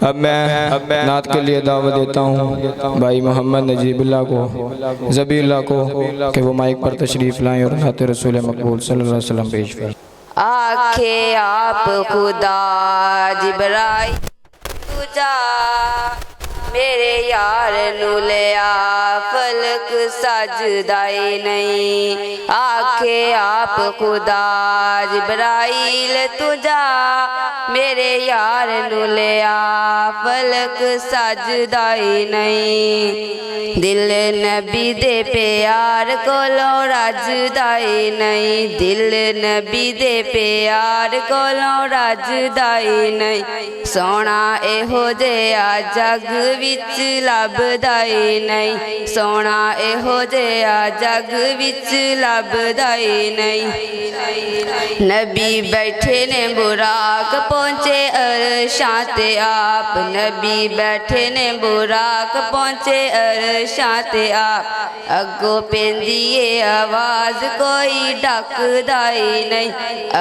अब मैं नात के लिए दावत देता हूँ भाई मोहम्मद नजीबुल्लाह को, ज़बीउल्लाह को, कि वो माइक पर तशरीफ़ लाएँ और नात रसूल मकबूल सल्लल्लाहु अलैहि वसल्लम पेश करें। आखे आप खुदा जिब्राइल तुझा मेरे यार नू लिया फलक सजदाई नहीं। आखे आप खुदा जिब्राइल तुझा मेरे यार नू लिया फलक सजदाई नहीं। दिल नबी दे प्यार कोलों रजदाई नहीं। दिल नबी दे प्यार कोलों रजदाई नहीं। सोना एहो जिहा जग विच लभदाई नहीं। सोना एहो जिहा जग विच लभदाई नहीं। नबी बैठे ने बुराक पहुँचे अरशां ते आप। नबी बैठे ने बुराक पहुँचे अरशां ते आप। अगो पेंदी ए आवाज़ कोई डकदाई नहीं।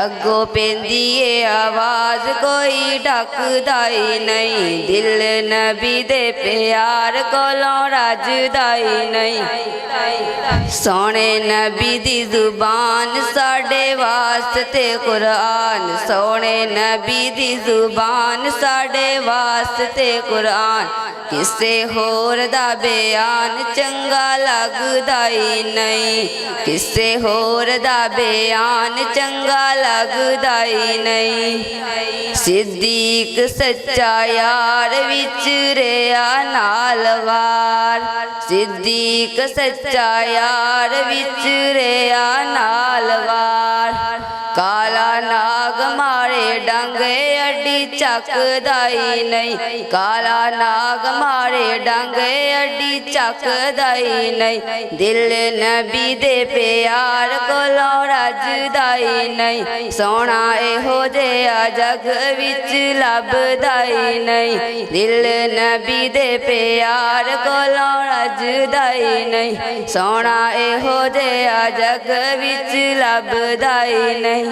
अगो पेंदी ए आवाज़ कोई डकदाई नहीं। दिल नबी दे प्यार कोलों रजदाई नहीं। सोने नबी दी जुबान साडे वास्ते कुरान। सोने नबी दी जुबान साडे वास्ते कुरान। किसे होर दा बयान चंगा लगदाई नहीं। किसे होर दा बयान चंगा लगदाई नहीं। सिद्दीक सच्चा यार विच रेया नालवार। सिद्दीक सच्चा यार विच रेया नालवार। काला नाग मारे डंगे अड्डी चकदाई नहीं। काला नाग मारे डंगे अड्डी चकदाई नहीं। दिल नबी दे प्यार कोलों रजदाई नहीं। सोना एहो जिहा जग विच लभदाई नहीं। दिल नबी दे प्यार कोलों रजदाई नहीं। सोना एहो जिहा जग विच लभदाई नहीं।